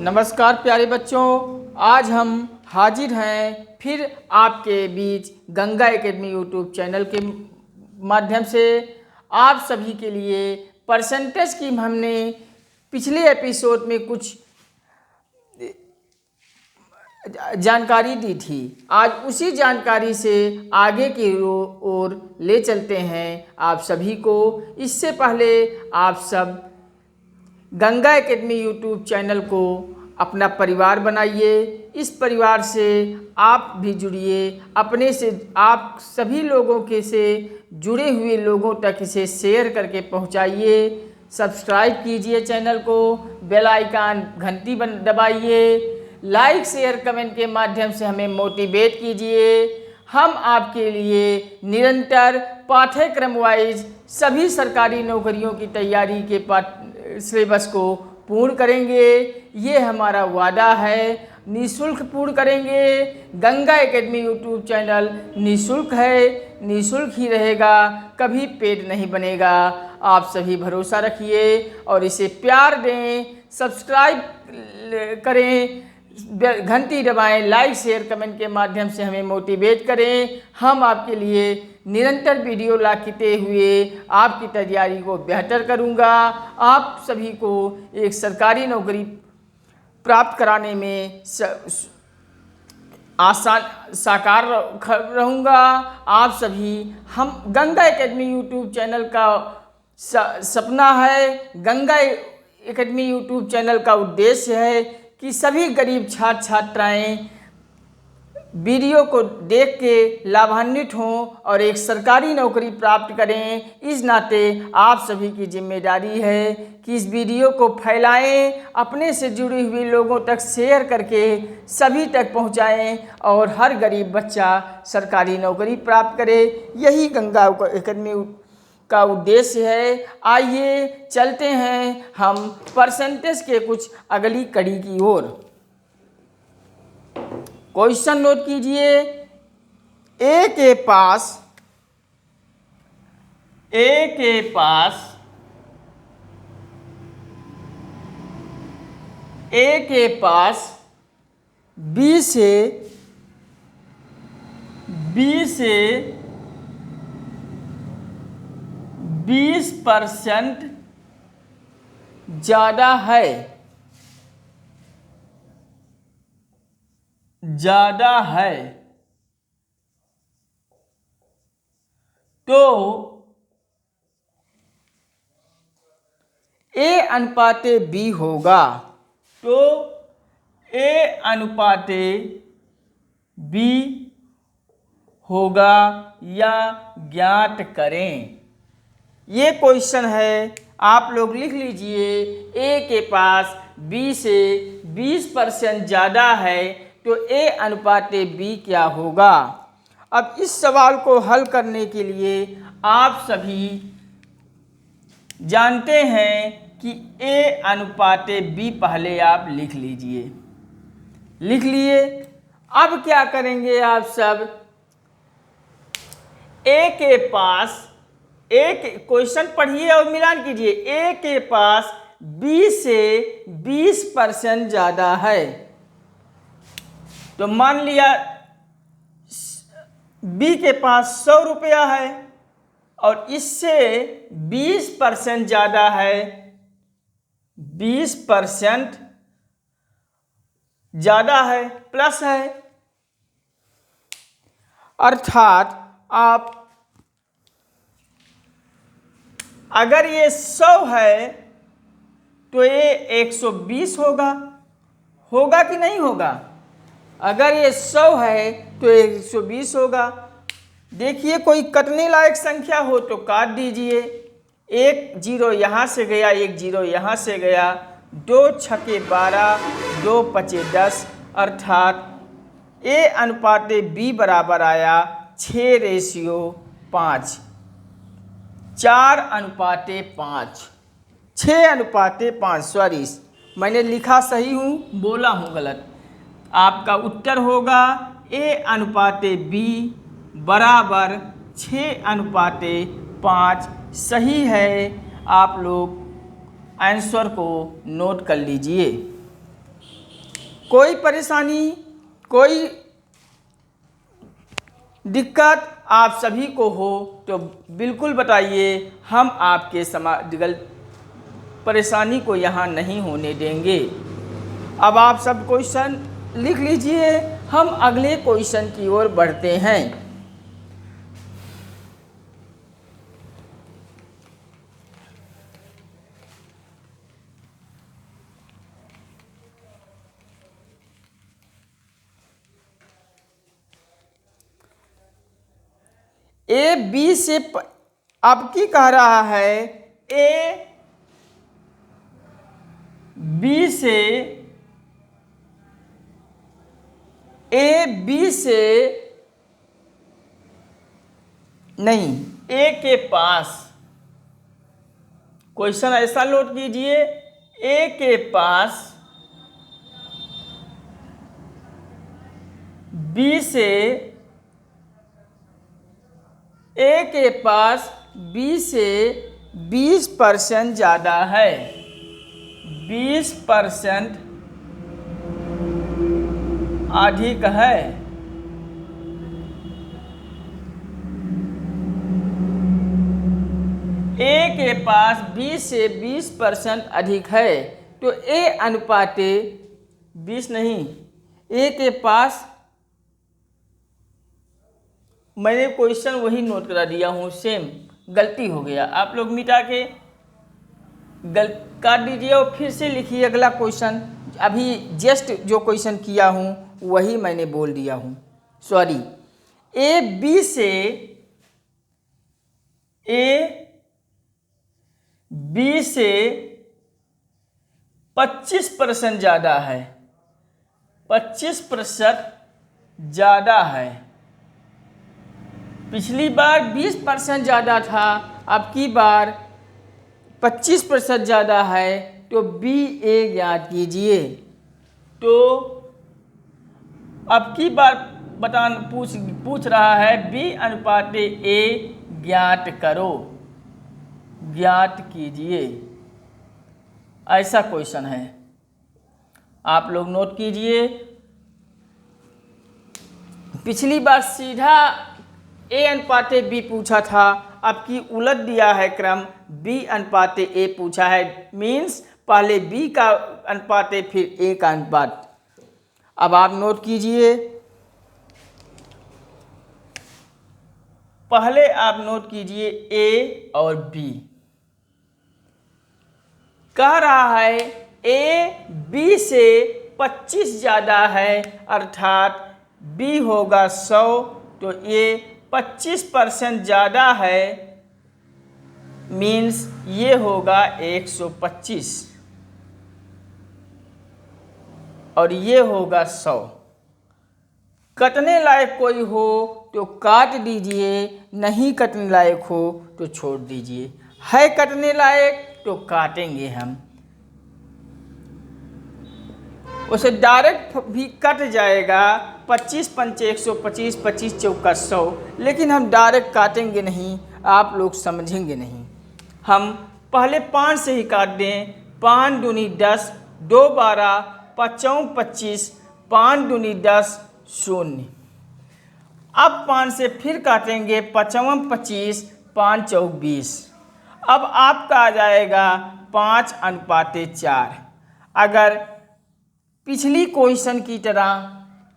नमस्कार प्यारे बच्चों, आज हम हाजिर हैं फिर आपके बीच गंगा एकेडमी यूट्यूब चैनल के माध्यम से। आप सभी के लिए परसेंटेज की हमने पिछले एपिसोड में कुछ जानकारी दी थी। आज उसी जानकारी से आगे की ओर ले चलते हैं आप सभी को। इससे पहले आप सब गंगा एकेडमी यूट्यूब चैनल को अपना परिवार बनाइए। इस परिवार से आप भी जुड़िए, अपने से आप सभी लोगों के से जुड़े हुए लोगों तक इसे शेयर करके पहुंचाइए। सब्सक्राइब कीजिए चैनल को, बेल आइकन घंटी दबाइए, लाइक शेयर कमेंट के माध्यम से हमें मोटिवेट कीजिए। हम आपके लिए निरंतर पाठ्यक्रम वाइज सभी सरकारी नौकरियों की तैयारी के सिलेबस को पूर्ण करेंगे। ये हमारा वादा है, निःशुल्क पूर्ण करेंगे। गंगा एकेडमी यूट्यूब चैनल निःशुल्क है, निःशुल्क ही रहेगा, कभी पेड नहीं बनेगा। आप सभी भरोसा रखिए और इसे प्यार दें, सब्सक्राइब करें, घंटी दबाएं, लाइक शेयर कमेंट के माध्यम से हमें मोटिवेट करें। हम आपके लिए निरंतर वीडियो लाते हुए आपकी तैयारी को बेहतर करूंगा। आप सभी को एक सरकारी नौकरी प्राप्त कराने में आसान साकार रहूंगा। आप सभी हम गंगा एकेडमी यूट्यूब चैनल का सपना है, गंगा एकेडमी यूट्यूब चैनल का उद्देश्य है कि सभी गरीब छात्र छात्राएं वीडियो को देख के लाभान्वित हों और एक सरकारी नौकरी प्राप्त करें। इस नाते आप सभी की जिम्मेदारी है कि इस वीडियो को फैलाएं, अपने से जुड़े हुए लोगों तक शेयर करके सभी तक पहुंचाएं और हर गरीब बच्चा सरकारी नौकरी प्राप्त करे। यही गंगा एकेडमी का उद्देश्य है। आइए चलते हैं हम परसेंटेज के कुछ अगली कड़ी की ओर। क्वेश्चन नोट कीजिए। ए के पास बी से 20% ज़्यादा है तो A अनुपाते B होगा। तो A अनुपाते B होगा या ज्ञात करें। ये क्वेश्चन है, आप लोग लिख लीजिए। A के पास B से 20% ज़्यादा है तो A अनुपाते B क्या होगा। अब इस सवाल को हल करने के लिए आप सभी जानते हैं कि A अनुपाते B पहले आप लिख लीजिए। लिख लिए। अब क्या करेंगे आप सब, A के पास एक क्वेश्चन पढ़िए और मिलान कीजिए। A के पास B से 20% ज़्यादा है तो मान लिया B के पास 100 रुपया है और इससे 20% ज़्यादा है, 20% ज़्यादा है, प्लस है। अर्थात आप अगर ये 100 है तो ये 120 होगा कि नहीं होगा। अगर ये 100 है तो 120 होगा। देखिए, कोई कटने लायक संख्या हो तो काट दीजिए। एक जीरो यहाँ से गया, एक जीरो यहाँ से गया, 2 छके 12, 2 पचे 10, अर्थात A अनुपाते B बराबर आया 6:5, 4:5, 6:5। सॉरी, मैंने लिखा सही हूँ, बोला हूँ गलत। आपका उत्तर होगा A अनुपाते B बराबर 6:5 सही है। आप लोग आंसर को नोट कर लीजिए। कोई परेशानी, कोई दिक्कत आप सभी को हो तो बिल्कुल बताइए, हम आपके परेशानी को यहाँ नहीं होने देंगे। अब आप सब क्वेश्चन लिख लीजिए, हम अगले क्वेश्चन की ओर बढ़ते हैं। ए बी से अब की कह रहा है ए बी से नहीं, ए के पास, क्वेश्चन ऐसा नोट कीजिए, ए के पास बी से, ए के पास बी से 20% ज़्यादा है, 20% अधिक है। ए के पास बी से 20% अधिक है, तो ए अनुपाते 20 नहीं, ए के पास, मैंने क्वेश्चन वही नोट करा दिया हूँ, सेम गलती हो गया, आप लोग मिटा के काट दीजिए और फिर से लिखिए अगला क्वेश्चन। अभी जस्ट जो क्वेश्चन किया हूँ वही मैंने बोल दिया हूँ, सॉरी। ए बी से 25% ज़्यादा है, 25% ज़्यादा है। पिछली बार 20% ज़्यादा था, अब की बार 25% ज़्यादा है, तो बी ए ज्ञात कीजिए। तो अब की बार पूछ रहा है बी अनुपात ए ज्ञात करो, ज्ञात कीजिए, ऐसा क्वेश्चन है, आप लोग नोट कीजिए। पिछली बार सीधा ए अनुपात बी पूछा था, अब की उलट दिया है क्रम, बी अनुपात ए पूछा है, मीन्स पहले बी का अनुपात फिर ए का अनुपात। अब आप नोट कीजिए, पहले आप नोट कीजिए ए और बी, कह रहा है ए बी से 25 ज़्यादा है, अर्थात बी होगा 100, तो ये 25% ज़्यादा है, मीन्स ये होगा 125 और ये होगा 100। कटने लायक कोई हो तो काट दीजिए, नहीं कटने लायक हो तो छोड़ दीजिए, है कटने लायक तो काटेंगे हम, उसे डायरेक्ट भी कट जाएगा, 25 पंचे 125, 25 चौका 100, लेकिन हम डायरेक्ट काटेंगे नहीं, आप लोग समझेंगे नहीं। हम पहले 5 से ही काट दें, 5 दूनी 10, 2 12, 5 25, 5 दूनी 10, 0। अब 5 से फिर काटेंगे, 5 25, 5 चौक 20। अब आपका आ जाएगा 5 अनुपात 4। अगर पिछली क्वेश्चन की तरह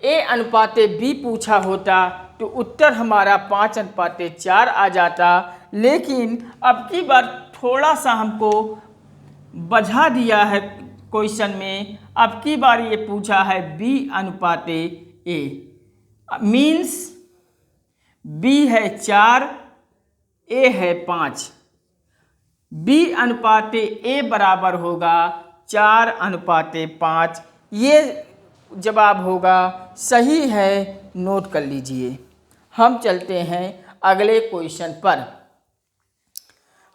ए अनुपात बी पूछा होता तो उत्तर हमारा 5 अनुपात 4 आ जाता, लेकिन अब की बार थोड़ा सा हमको बढ़ा दिया है क्वेश्चन में, अब की बार ये पूछा है बी अनुपात ए, मीन्स बी है 4, ए है 5, बी अनुपात ए बराबर होगा 4 अनुपात 5, ये जवाब होगा, सही है, नोट कर लीजिए। हम चलते हैं अगले क्वेश्चन पर,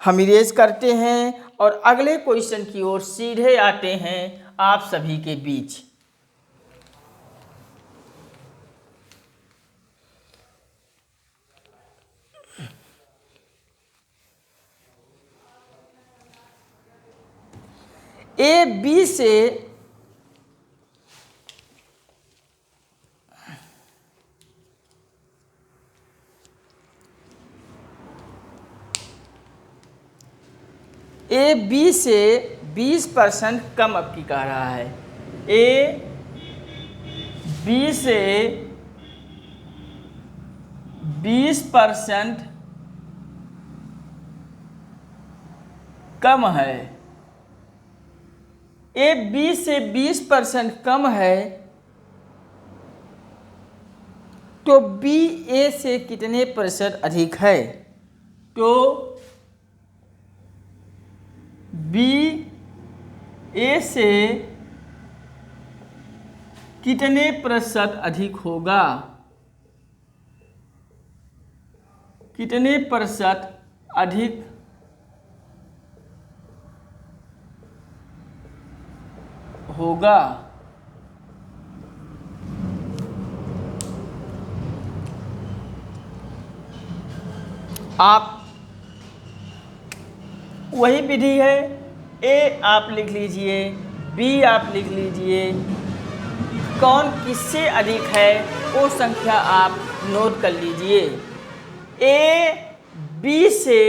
हम इरेज करते हैं और अगले क्वेश्चन की ओर सीधे आते हैं आप सभी के बीच। ए बी से ए बी से 20% कम अब की कह रहा है। ए बी से 20% कम है। ए बी से 20% कम है तो बी ए से कितने प्रतिशत अधिक है? तो बी ए से कितने प्रतिशत अधिक होगा? कितने प्रतिशत अधिक होगा? आप वही विधि है, ए आप लिख लीजिए, बी आप लिख लीजिए, कौन किससे अधिक है वो संख्या आप नोट कर लीजिए। ए बी से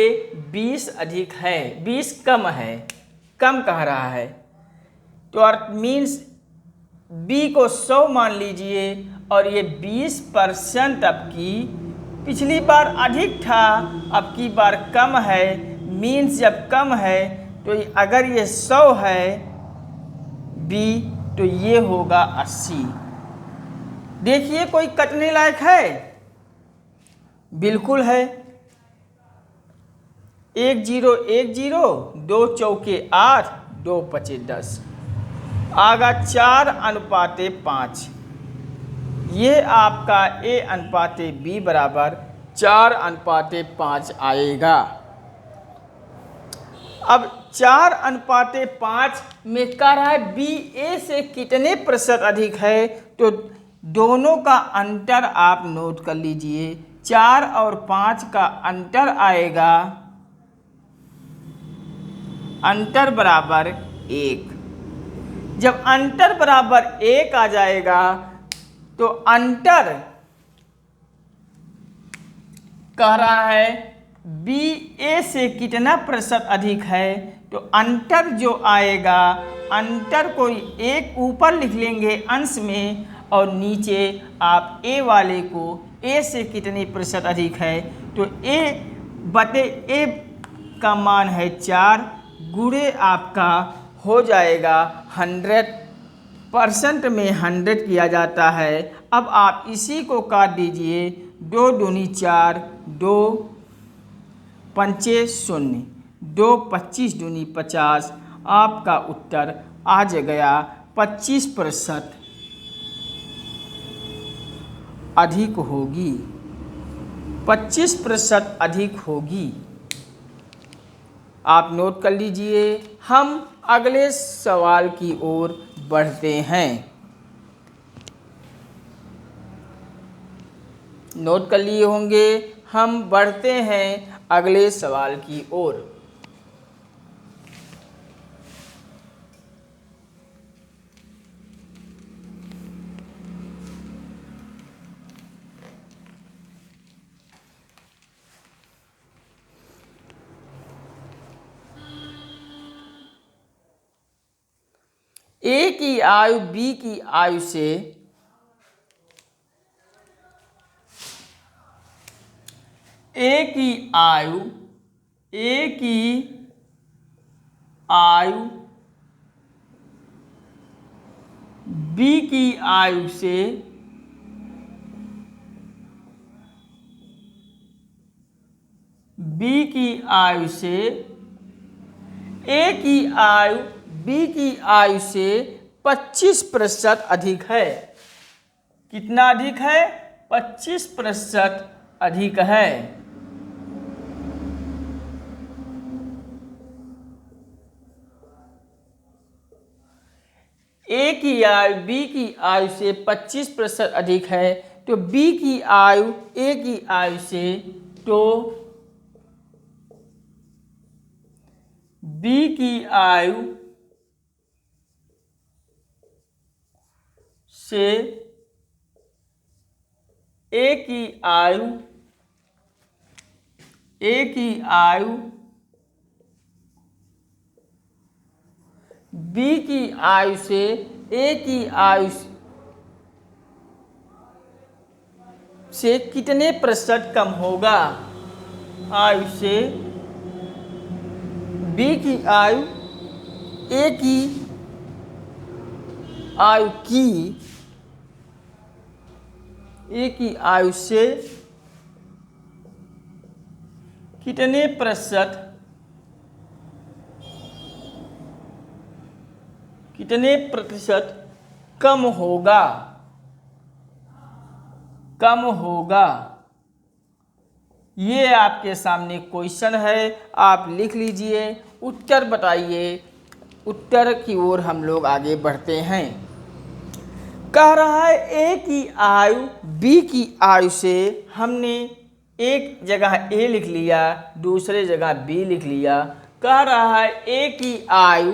20 अधिक है, 20 कम है, कम कह रहा है, तो अर्थ मीन्स बी को 100 मान लीजिए और ये 20% अब की, पिछली बार अधिक था अब की बार कम है, मीन्स जब कम है तो अगर ये 100 है बी तो ये होगा 80। देखिए कोई कटने लायक है? बिल्कुल है। 1 0 1 0, 2 चौके 8, 2 पचे 10, आगा 4:5। ये आपका ए अनुपाते बी बराबर 4:5 आएगा। अब 4:5 में कह रहा है बी ए से कितने प्रतिशत अधिक है, तो दोनों का अंतर आप नोट कर लीजिए। 4 और 5 का अंतर आएगा, अंतर बराबर 1। जब अंतर बराबर 1 आ जाएगा तो अंतर कह रहा है बी ए से कितना प्रतिशत अधिक है, तो अंतर जो आएगा, अंतर को एक ऊपर लिख लेंगे अंश में और नीचे आप ए वाले को ए से कितने प्रतिशत अधिक है, तो ए बटे ए का मान है 4, गुणे आपका हो जाएगा 100%। में 100 किया जाता है। अब आप इसी को काट दीजिए, 2 दूनी 4, 2 पंचे 0, 2 25 दूनी 50, आपका उत्तर आ गया 25% अधिक होगी, 25% अधिक होगी। आप नोट कर लीजिए। हम अगले सवाल की ओर बढ़ते हैं। नोट कर लिए होंगे, हम बढ़ते हैं अगले सवाल की ओर। ए की आयु बी की आयु से ए की आयु बी की आयु से बी की आयु से ए की आयु बी की आयु से 25% अधिक है। कितना अधिक है? 25% अधिक है। ए की आयु बी की आयु से 25% अधिक है, तो बी की आयु ए की आयु से, तो बी की आयु से ए की आयु बी की आयु से ए की आयु से कितने प्रतिशत कम होगा? आयु से बी की आयु ए की आयु से कितने प्रतिशत कम होगा? ये आपके सामने क्वेश्चन है, आप लिख लीजिए, उत्तर बताइए। उत्तर की ओर हम लोग आगे बढ़ते हैं। कह रहा है ए की आयु बी की आयु से, हमने एक जगह ए लिख लिया, दूसरे जगह बी लिख लिया। कह रहा है ए की आयु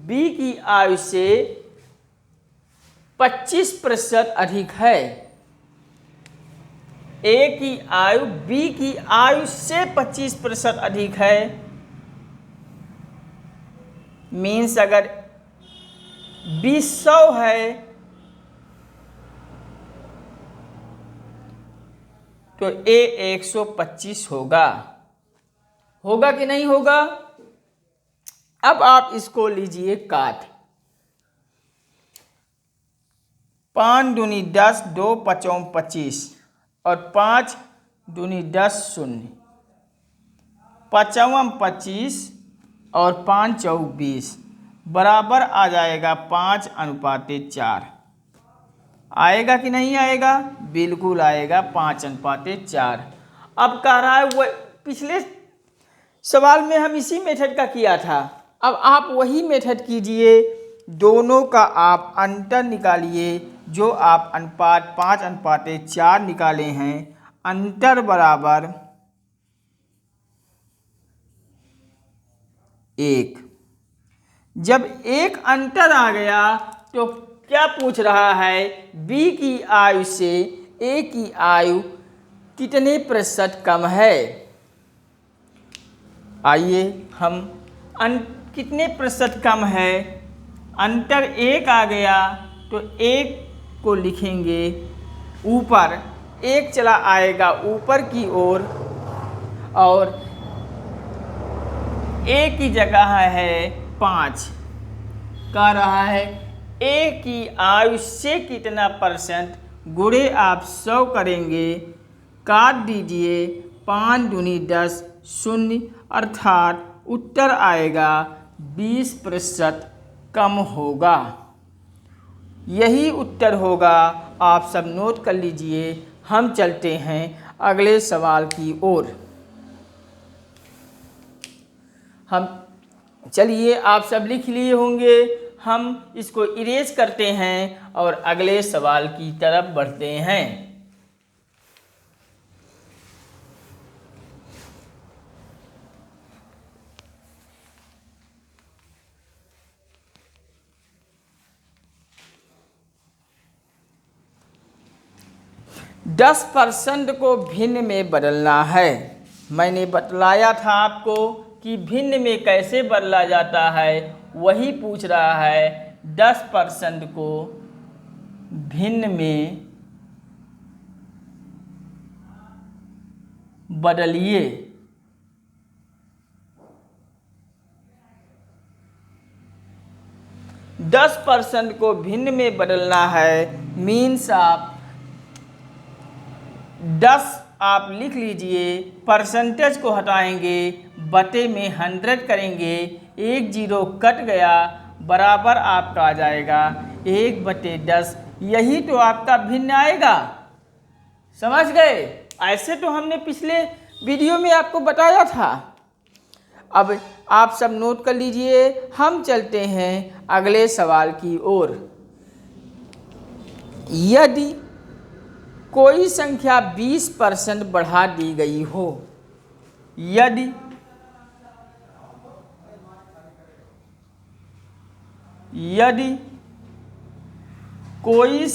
बी की आयु से 25% अधिक है। ए की आयु बी की आयु से 25% अधिक है। मीन्स अगर बी 100 है तो ए 125 होगा कि नहीं होगा? अब आप इसको लीजिए काट। 5 दूनी 10, 2 पचों 25 और 5 दूनी 10 शून्य, 5 25 और 5 चौक 20 बराबर आ जाएगा 5:4। आएगा कि नहीं आएगा? बिल्कुल आएगा, 5:4। अब कह रहा है वो पिछले सवाल में हम इसी मेथड का किया था, अब आप वही मेथड कीजिए। दोनों का आप अंतर निकालिए। जो आप अनुपात 5:4 निकाले हैं, अंतर बराबर 1। जब एक अंतर आ गया तो क्या पूछ रहा है? बी की आयु से ए की आयु कितने प्रतिशत कम है? आइए हम कितने प्रतिशत कम है? अंतर 1 आ गया तो 1 को लिखेंगे ऊपर, 1 चला आएगा ऊपर की ओर और ए की जगह है 5। कह रहा है ए की आयु से कितना परसेंट, गुणे आप 100 करेंगे, काट दीजिए, 5 दूनी 10 शून्य, अर्थात उत्तर आएगा 20% कम होगा। यही उत्तर होगा। आप सब नोट कर लीजिए। हम चलते हैं अगले सवाल की ओर। चलिए, आप सब लिख लिए होंगे। हम इसको इरेज करते हैं और अगले सवाल की तरफ बढ़ते हैं। दस % को भिन्न में बदलना है। मैंने बतलाया था आपको कि भिन्न में कैसे बदला जाता है, वही पूछ रहा है। 10% को भिन्न में बदलिए। दस % को भिन्न में बदलना है, मीन्स आप 10 आप लिख लीजिए, परसेंटेज को हटाएंगे, बटे में 100 करेंगे, 1 0 कट गया, बराबर आपका आ जाएगा 1/10। यही तो आपका भिन्न आएगा। समझ गए? ऐसे तो हमने पिछले वीडियो में आपको बताया था। अब आप सब नोट कर लीजिए। हम चलते हैं अगले सवाल की ओर। यदि कोई संख्या 20% बढ़ा दी गई हो, यदि कोई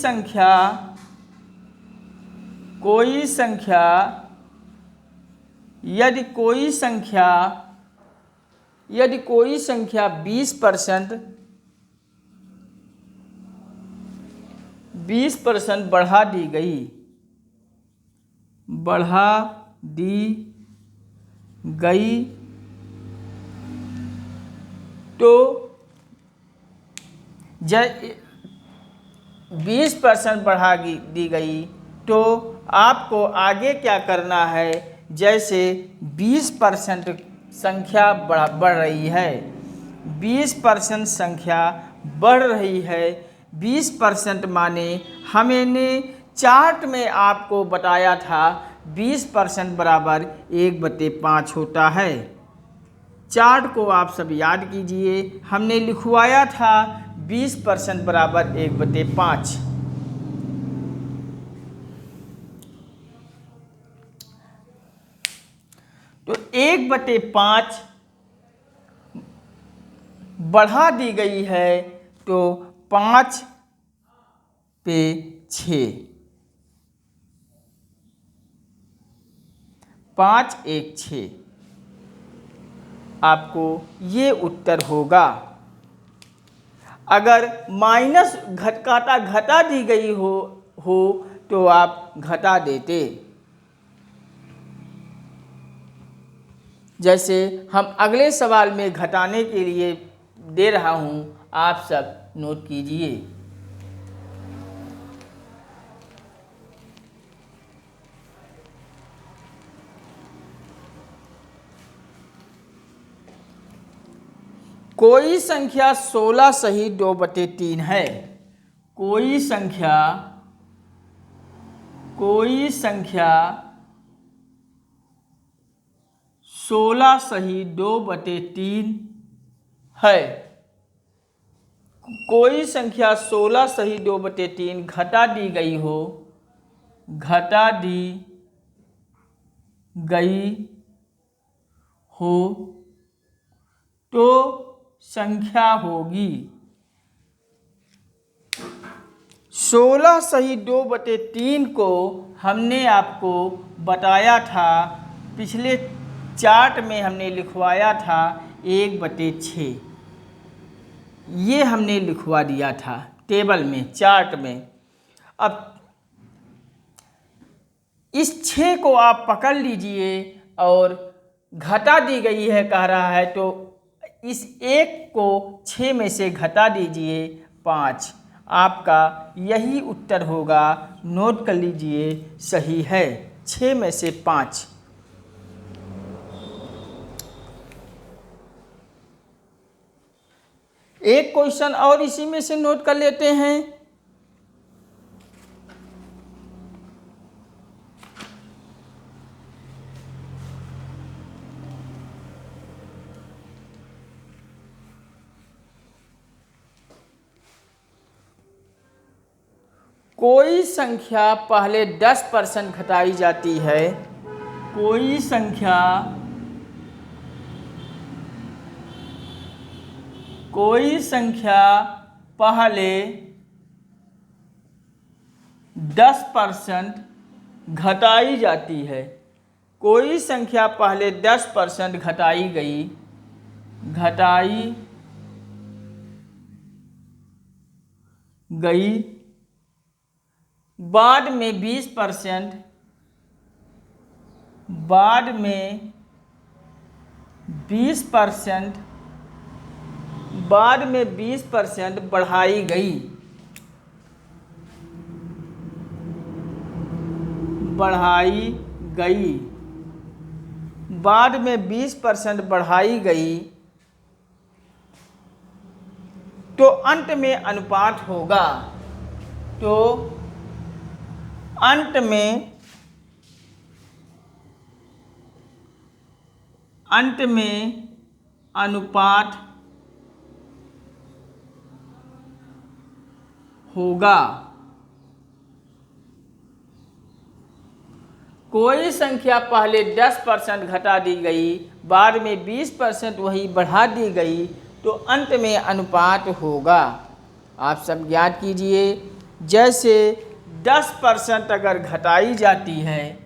संख्या 20% 20% बढ़ा दी गई, बढ़ा दी गई तो 20% बढ़ा दी गई तो आपको आगे क्या करना है। जैसे 20% संख्या बढ़ रही है, 20% संख्या बढ़ रही है, 20% माने हमने चार्ट में आपको बताया था 20% बराबर 1/5 होता है। चार्ट को आप सब याद कीजिए, हमने लिखवाया था 20% बराबर 1/5। तो 1/5 बढ़ा दी गई है तो 5/6, 5×1=6 आपको ये उत्तर होगा। अगर माइनस काटा घटा दी गई हो तो आप घटा देते। जैसे हम अगले सवाल में घटाने के लिए दे रहा हूं, आप सब नोट कीजिए। कोई संख्या 16 सही 2/3 है। कोई संख्या 16 सही 2/3 है। कोई संख्या 16 सही 2/3 घटा दी गई हो, घटा दी गई हो तो संख्या होगी 16 सही 2/3 को हमने आपको बताया था, पिछले चार्ट में हमने लिखवाया था 1/6। ये हमने लिखवा दिया था टेबल में, चार्ट में। अब इस 6 को आप पकड़ लीजिए और घटा दी गई है कह रहा है, तो इस 1 को 6 में से घटा दीजिए 5। आपका यही उत्तर होगा, नोट कर लीजिए, सही है 6 में से 5। एक क्वेश्चन और इसी में से नोट कर लेते हैं। कोई संख्या पहले 10% घटाई जाती है। कोई संख्या पहले 10% घटाई जाती है। कोई संख्या पहले 10% घटाई गई, बाद में 20%, बाद में 20% बढ़ाई गई, बाद में 20% बढ़ाई गई तो अंत में अनुपात होगा। तो अंत में अनुपात होगा। कोई संख्या पहले 10% घटा दी गई, बाद में 20% वही बढ़ा दी गई तो अंत में अनुपात होगा। आप सब याद कीजिए, जैसे 10% अगर घटाई जाती है,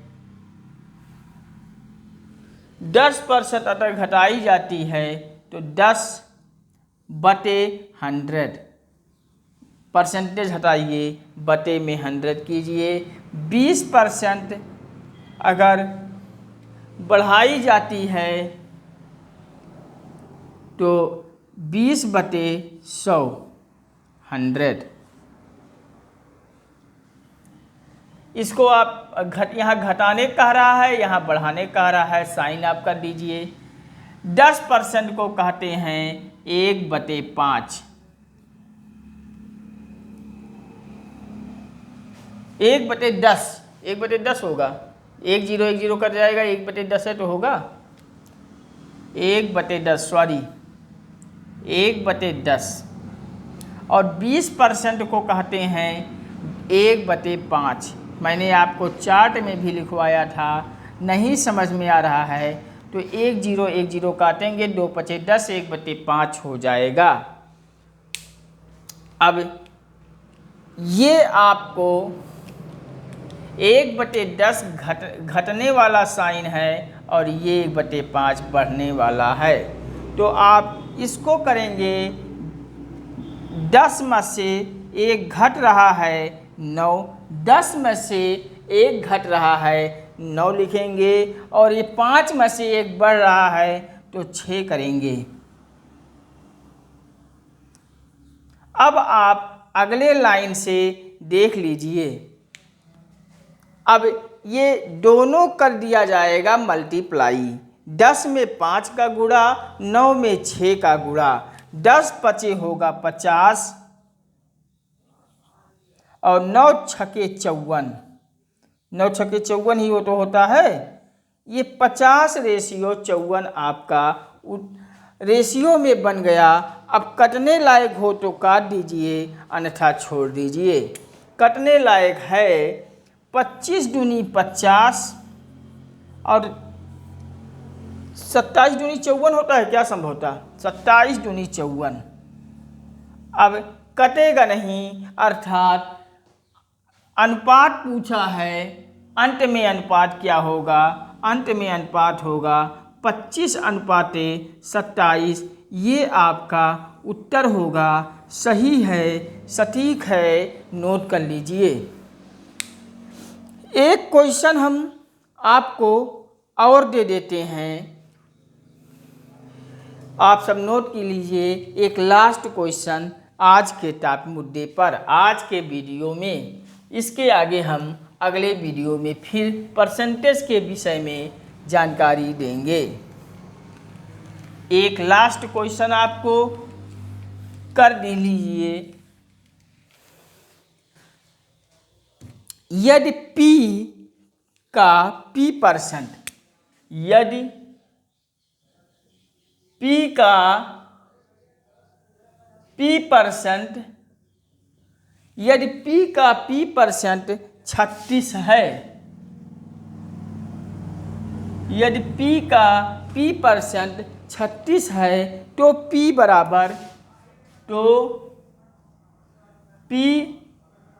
10% अगर घटाई जाती है तो 10/100, परसेंटेज हटाइए, बटे में 100 कीजिए। 20% अगर बढ़ाई जाती है तो 20/100 100। इसको आप यहाँ घटाने कह रहा है, यहाँ बढ़ाने कह रहा है, साइन आप कर दीजिए। 10% को कहते हैं 1/5। 1/10, 1/10 होगा। 1 0 1 0 कट जाएगा, 1/10 है तो होगा 1/10, सॉरी 1/10। और 20% को कहते हैं 1/5। मैंने आपको चार्ट में भी लिखवाया था, नहीं समझ में आ रहा है तो 1 0 1 0 काटेंगे, 2×10 1/5 हो जाएगा। अब ये आपको 1/10 घटने वाला साइन है और ये 1/5 बढ़ने वाला है। तो आप इसको करेंगे, 10 में से 1 घट रहा है 9, 10 में से 1 घट रहा है 9 लिखेंगे, और ये 5 में से 1 बढ़ रहा है तो 6 करेंगे। अब आप अगले लाइन से देख लीजिए। अब ये दोनों कर दिया जाएगा मल्टीप्लाई। 10 में 5 का गुणा, 9 में 6 का गुणा, 10 पचे होगा 50 और 9 छके 54, 9 छके 54 ही वो तो होता है। ये 50/54 आपका रेशियो में बन गया। अब कटने लायक हो तो काट दीजिए, अन्यथा छोड़ दीजिए। कटने लायक है 25 दूनी 50 और 27 दूनी 54 होता है क्या संभवतः? 27 दूनी 54। अब कटेगा नहीं, अर्थात अनुपात पूछा है, अंत में अनुपात क्या होगा? अंत में अनुपात होगा 25/27। ये आपका उत्तर होगा। सही है, सटीक है, नोट कर लीजिए। एक क्वेश्चन हम आपको और दे देते हैं, आप सब नोट की लीजिए। एक लास्ट क्वेश्चन आज के टॉप मुद्दे पर, आज के वीडियो में। इसके आगे हम अगले वीडियो में फिर परसेंटेज के विषय में जानकारी देंगे। एक लास्ट क्वेश्चन आपको कर दे लीजिए। यदि P का P%, यदि P का P%, यदि P का P% 36 है, यदि P का P% 36 है तो P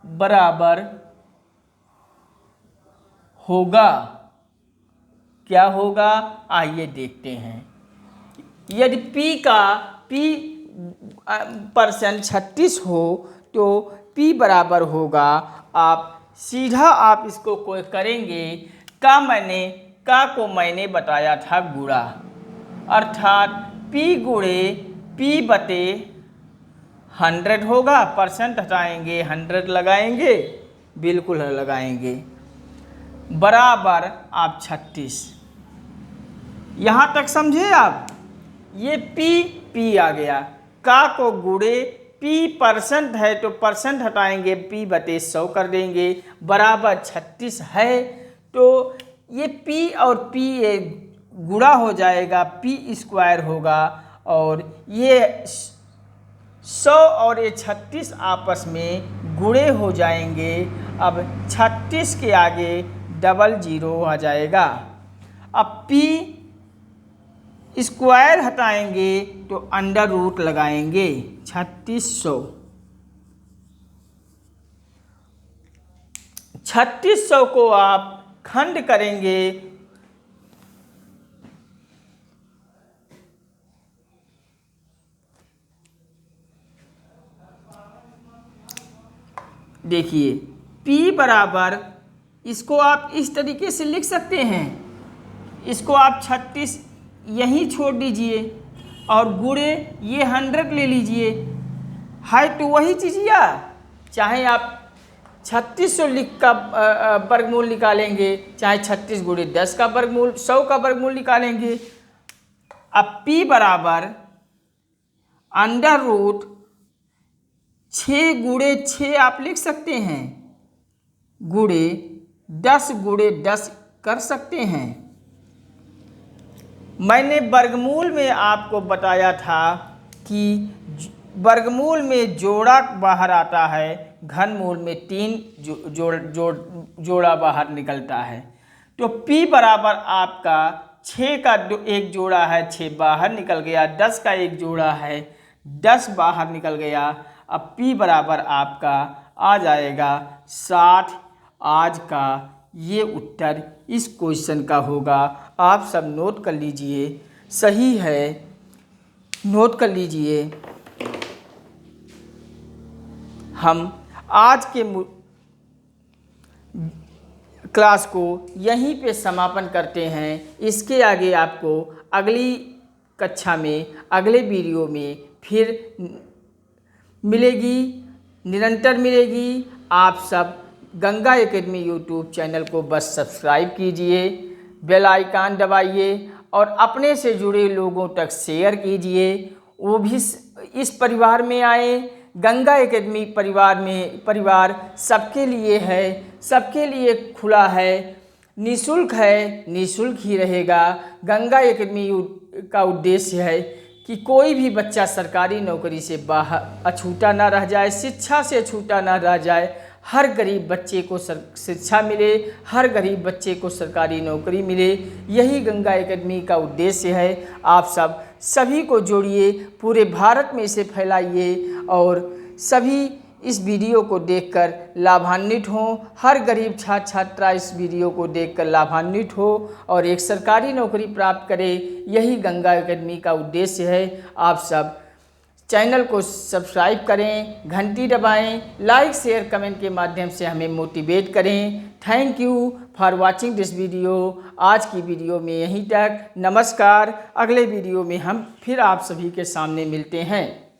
बराबर होगा, क्या होगा? आइए देखते हैं। यदि P का P% 36 हो तो P बराबर होगा, आप सीधा आप इसको कोई करेंगे, का को मैंने बताया था गुणा, अर्थात P गुणे P/100 होगा। परसेंट हटाएंगे, 100 लगाएंगे, बिल्कुल लगाएंगे, बराबर आप 36। यहाँ तक समझे आप? ये P आ गया, का को गुणे P% है तो परसेंट हटाएंगे, P/100 कर देंगे, बराबर 36 है। तो ये P और P गुणा हो जाएगा, P² होगा, और ये 100 और ये 36 आपस में गुणे हो जाएंगे। अब 36 के आगे 00 आ जाएगा। अब P² हटाएंगे तो अंडर रूट लगाएंगे, 3600। 3600 को आप खंड करेंगे, देखिए P बराबर, इसको आप इस तरीके से लिख सकते हैं, इसको आप 36 यहीं छोड़ दीजिए और गुणे ये 100 ले लीजिए, है तो वही चीज़। या चाहे आप 3600 लिख का वर्गमूल निकालेंगे, चाहे 36 गुणे 10 का वर्गमूल, 100 का वर्गमूल निकालेंगे। अब P बराबर √ 6 गुणे 6 आप लिख सकते हैं, गुणे 10 गुणे 10 कर सकते हैं। मैंने वर्गमूल में आपको बताया था कि वर्गमूल में जोड़ा बाहर आता है, घनमूल में 3 जोड़ा बाहर निकलता है। तो P बराबर आपका 6 का एक जोड़ा है, 6 बाहर निकल गया, 10 का एक जोड़ा है, 10 बाहर निकल गया। अब P बराबर आपका आ जाएगा 60। आज का ये उत्तर इस क्वेश्चन का होगा। आप सब नोट कर लीजिए, सही है, नोट कर लीजिए। हम आज के क्लास को यहीं पे समापन करते हैं। इसके आगे आपको अगली कक्षा में, अगले वीडियो में फिर मिलेगी, निरंतर मिलेगी। आप सब गंगा एकेडमी यूट्यूब चैनल को बस सब्सक्राइब कीजिए, बेल आइकन दबाइए और अपने से जुड़े लोगों तक शेयर कीजिए, वो भी इस परिवार में आए। गंगा एकेडमी परिवार सबके लिए है, सबके लिए खुला है, निःशुल्क है, निःशुल्क ही रहेगा। गंगा एकेडमी का उद्देश्य है कि कोई भी बच्चा सरकारी नौकरी से बाहर अछूता ना रह जाए, शिक्षा से अछूता ना रह जाए। हर गरीब बच्चे को शिक्षा मिले, हर गरीब बच्चे को सरकारी नौकरी मिले, यही गंगा एकेडमी का उद्देश्य है। आप सभी को जोड़िए, पूरे भारत में इसे फैलाइए और सभी इस वीडियो को देखकर लाभान्वित हों। हर गरीब छात्र छात्रा इस वीडियो को देखकर लाभान्वित हो और एक सरकारी नौकरी प्राप्त करे, यही गंगा एकेडमी का उद्देश्य है। आप सब चैनल को सब्सक्राइब करें, घंटी दबाएं, लाइक शेयर कमेंट के माध्यम से हमें मोटिवेट करें। Thank you for watching this video. आज की वीडियो में यहीं तक। नमस्कार। अगले वीडियो में हम फिर आप सभी के सामने मिलते हैं।